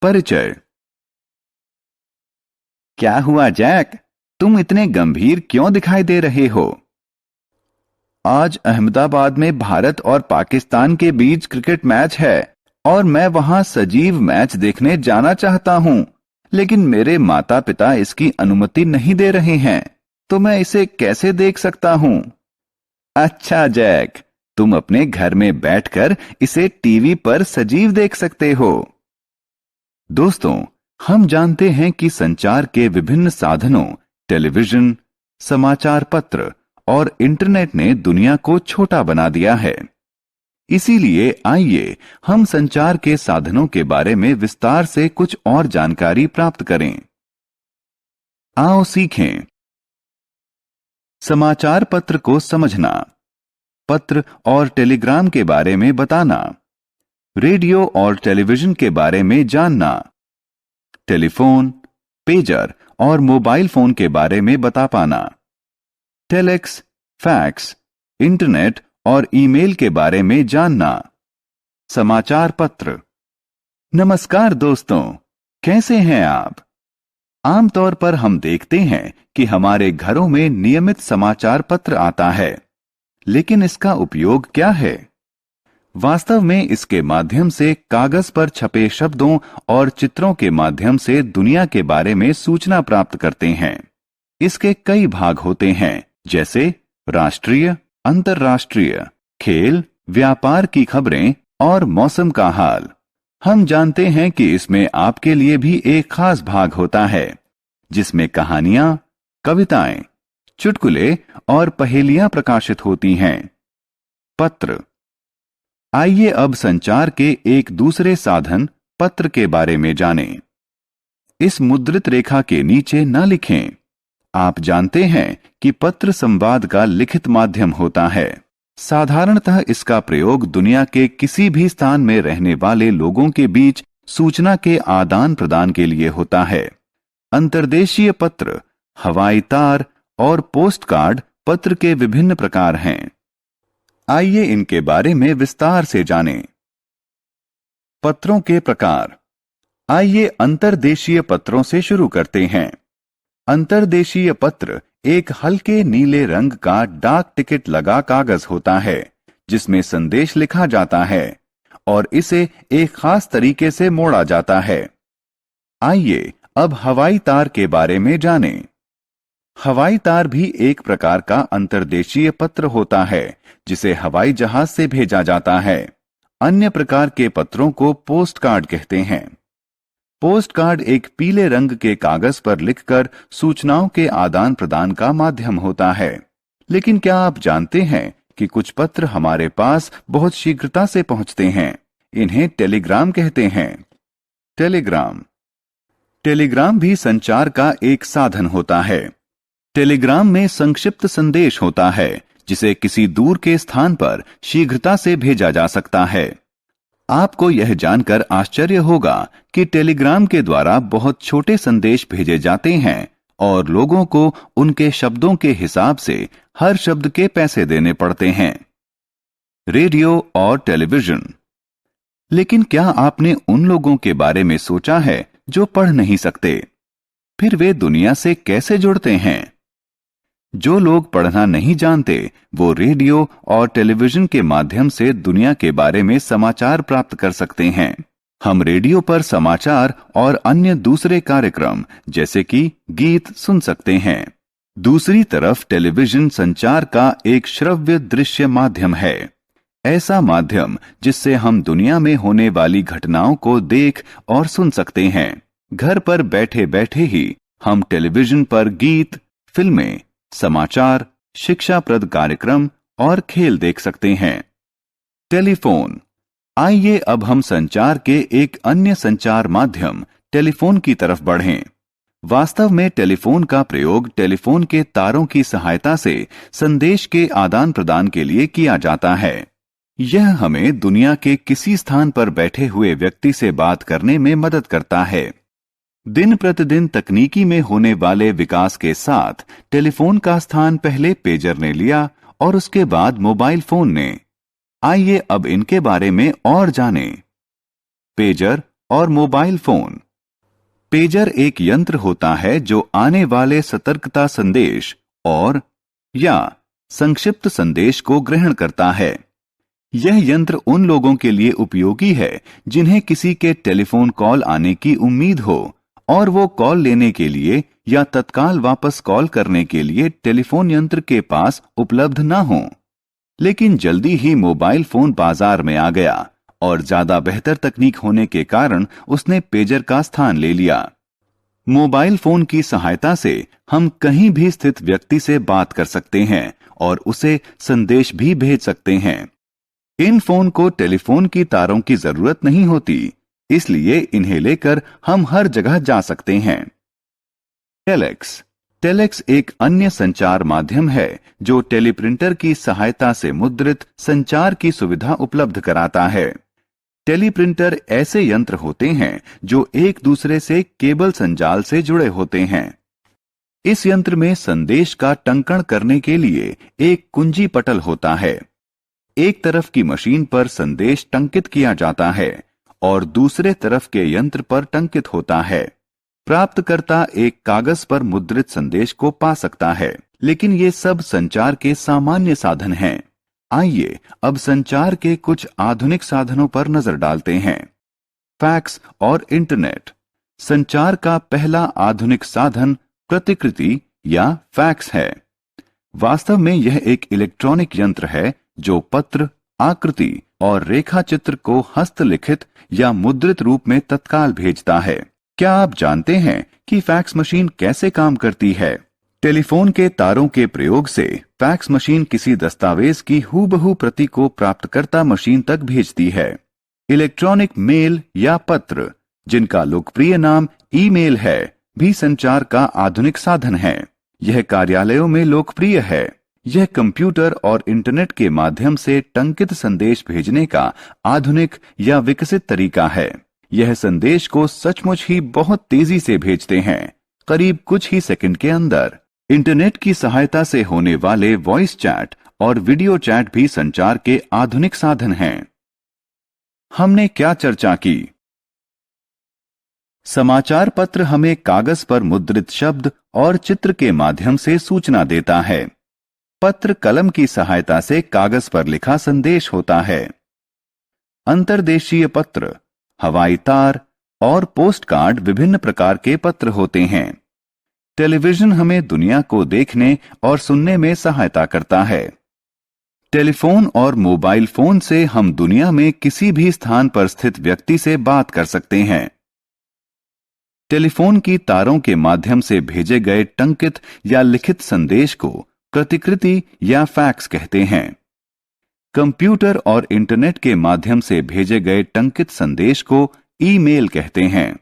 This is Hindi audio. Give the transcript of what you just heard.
परिचय। क्या हुआ जैक, तुम इतने गंभीर क्यों दिखाई दे रहे हो? आज अहमदाबाद में भारत और पाकिस्तान के बीच क्रिकेट मैच है और मैं वहां सजीव मैच देखने जाना चाहता हूं, लेकिन मेरे माता पिता इसकी अनुमति नहीं दे रहे हैं, तो मैं इसे कैसे देख सकता हूं? अच्छा जैक, तुम अपने घर में बैठकर इसे टीवी पर सजीव देख सकते हो। दोस्तों, हम जानते हैं कि संचार के विभिन्न साधनों टेलीविजन, समाचार पत्र और इंटरनेट ने दुनिया को छोटा बना दिया है। इसीलिए आइए हम संचार के साधनों के बारे में विस्तार से कुछ और जानकारी प्राप्त करें। आओ सीखें। समाचार पत्र को समझना, पत्र और टेलीग्राम के बारे में बताना, रेडियो और टेलीविजन के बारे में जानना, टेलीफोन, पेजर और मोबाइल फोन के बारे में बता पाना, टेलेक्स, फैक्स, इंटरनेट और ईमेल के बारे में जानना। समाचार पत्र। नमस्कार दोस्तों, कैसे हैं आप? आमतौर पर हम देखते हैं कि हमारे घरों में नियमित समाचार पत्र आता है, लेकिन इसका उपयोग क्या है? वास्तव में इसके माध्यम से कागज पर छपे शब्दों और चित्रों के माध्यम से दुनिया के बारे में सूचना प्राप्त करते हैं। इसके कई भाग होते हैं, जैसे राष्ट्रीय, अंतर्राष्ट्रीय, खेल, व्यापार की खबरें और मौसम का हाल। हम जानते हैं कि इसमें आपके लिए भी एक खास भाग होता है, जिसमें कहानियां, कविताएं, चुटकुले और पहेलियां प्रकाशित होती हैं। पत्र। आइए अब संचार के एक दूसरे साधन पत्र के बारे में जानें। इस मुद्रित रेखा के नीचे न लिखें। आप जानते हैं कि पत्र संवाद का लिखित माध्यम होता है। साधारणतः इसका प्रयोग दुनिया के किसी भी स्थान में रहने वाले लोगों के बीच सूचना के आदान प्रदान के लिए होता है। अंतर्देशीय पत्र, हवाई तार और पोस्ट कार्ड पत्र के विभिन्न प्रकार हैं। आइए इनके बारे में विस्तार से जानें। पत्रों के प्रकार। आइए अंतर्देशीय पत्रों से शुरू करते हैं। अंतर्देशीय पत्र एक हल्के नीले रंग का डाक टिकट लगा कागज होता है, जिसमें संदेश लिखा जाता है और इसे एक खास तरीके से मोड़ा जाता है। आइए अब हवाई तार के बारे में जानें। हवाई तार भी एक प्रकार का अंतर्देशीय पत्र होता है, जिसे हवाई जहाज से भेजा जाता है। अन्य प्रकार के पत्रों को पोस्ट कार्ड कहते हैं। पोस्ट कार्ड एक पीले रंग के कागज पर लिखकर सूचनाओं के आदान प्रदान का माध्यम होता है। लेकिन क्या आप जानते हैं कि कुछ पत्र हमारे पास बहुत शीघ्रता से पहुंचते हैं? इन्हें टेलीग्राम कहते हैं। टेलीग्राम। टेलीग्राम भी संचार का एक साधन होता है। टेलीग्राम में संक्षिप्त संदेश होता है, जिसे किसी दूर के स्थान पर शीघ्रता से भेजा जा सकता है। आपको यह जानकर आश्चर्य होगा कि टेलीग्राम के द्वारा बहुत छोटे संदेश भेजे जाते हैं और लोगों को उनके शब्दों के हिसाब से हर शब्द के पैसे देने पड़ते हैं। रेडियो और टेलीविजन। लेकिन क्या आपने उन लोगों के बारे में सोचा है जो पढ़ नहीं सकते? फिर वे दुनिया से कैसे जुड़ते हैं? जो लोग पढ़ना नहीं जानते, वो रेडियो और टेलीविजन के माध्यम से दुनिया के बारे में समाचार प्राप्त कर सकते हैं। हम रेडियो पर समाचार और अन्य दूसरे कार्यक्रम जैसे कि गीत सुन सकते हैं। दूसरी तरफ टेलीविजन संचार का एक श्रव्य दृश्य माध्यम है, ऐसा माध्यम जिससे हम दुनिया में होने वाली घटनाओं को देख और सुन सकते हैं। घर पर बैठे बैठे ही हम टेलीविजन पर गीत, फिल्में, समाचार, शिक्षाप्रद कार्यक्रम और खेल देख सकते हैं। टेलीफोन। आइए अब हम संचार के एक अन्य संचार माध्यम टेलीफोन की तरफ बढ़ें। वास्तव में टेलीफोन का प्रयोग टेलीफोन के तारों की सहायता से संदेश के आदान प्रदान के लिए किया जाता है। यह हमें दुनिया के किसी स्थान पर बैठे हुए व्यक्ति से बात करने में मदद करता है। दिन प्रतिदिन तकनीकी में होने वाले विकास के साथ टेलीफोन का स्थान पहले पेजर ने लिया और उसके बाद मोबाइल फोन ने। आइए अब इनके बारे में और जानें। पेजर और मोबाइल फोन। पेजर एक यंत्र होता है जो आने वाले सतर्कता संदेश और या संक्षिप्त संदेश को ग्रहण करता है। यह यंत्र उन लोगों के लिए उपयोगी है जिन्हें किसी के टेलीफोन कॉल आने की उम्मीद हो और वो कॉल लेने के लिए या तत्काल वापस कॉल करने के लिए टेलीफोन यंत्र के पास उपलब्ध न हो। लेकिन जल्दी ही मोबाइल फोन बाजार में आ गया और ज्यादा बेहतर तकनीक होने के कारण उसने पेजर का स्थान ले लिया। मोबाइल फोन की सहायता से हम कहीं भी स्थित व्यक्ति से बात कर सकते हैं और उसे संदेश भी भेज सकते हैं। इन फोन को टेलीफोन की तारों की जरूरत नहीं होती, इसलिए इन्हें लेकर हम हर जगह जा सकते हैं। टेलेक्स। टेलेक्स एक अन्य संचार माध्यम है जो टेलीप्रिंटर की सहायता से मुद्रित संचार की सुविधा उपलब्ध कराता है। टेलीप्रिंटर ऐसे यंत्र होते हैं जो एक दूसरे से केबल संजाल से जुड़े होते हैं। इस यंत्र में संदेश का टंकण करने के लिए एक कुंजी पटल होता है। एक तरफ की मशीन पर संदेश टंकित किया जाता है और दूसरे तरफ के यंत्र पर टंकित होता है। प्राप्तकर्ता एक कागज पर मुद्रित संदेश को पा सकता है, लेकिन ये सब संचार के सामान्य साधन हैं। आइए अब संचार के कुछ आधुनिक साधनों पर नजर डालते हैं। फैक्स और इंटरनेट। संचार का पहला आधुनिक साधन प्रतिकृति या फैक्स है। वास्तव में यह एक इलेक्ट्रॉनिक यंत्र है जो पत्र, आकृति और रेखा चित्र को हस्तलिखित या मुद्रित रूप में तत्काल भेजता है। क्या आप जानते हैं कि फैक्स मशीन कैसे काम करती है? टेलीफोन के तारों के प्रयोग से फैक्स मशीन किसी दस्तावेज की हूबहू प्रति को प्राप्तकर्ता मशीन तक भेजती है। इलेक्ट्रॉनिक मेल या पत्र, जिनका लोकप्रिय नाम ईमेल है, भी संचार का आधुनिक साधन है। यह कार्यालयों में लोकप्रिय है। यह कंप्यूटर और इंटरनेट के माध्यम से टंकित संदेश भेजने का आधुनिक या विकसित तरीका है। यह संदेश को सचमुच ही बहुत तेजी से भेजते हैं, करीब कुछ ही सेकंड के अंदर। इंटरनेट की सहायता से होने वाले वॉइस चैट और वीडियो चैट भी संचार के आधुनिक साधन हैं। हमने क्या चर्चा की? समाचार पत्र हमें कागज पर मुद्रित शब्द और चित्र के माध्यम से सूचना देता है। पत्र कलम की सहायता से कागज पर लिखा संदेश होता है। अंतर्देशीय पत्र, हवाई तार और पोस्ट कार्ड विभिन्न प्रकार के पत्र होते हैं। टेलीविजन हमें दुनिया को देखने और सुनने में सहायता करता है। टेलीफोन और मोबाइल फोन से हम दुनिया में किसी भी स्थान पर स्थित व्यक्ति से बात कर सकते हैं। टेलीफोन की तारों के माध्यम से भेजे गए टंकित या लिखित संदेश को प्रतिकृति या फैक्स कहते हैं। कंप्यूटर और इंटरनेट के माध्यम से भेजे गए टंकित संदेश को ईमेल कहते हैं।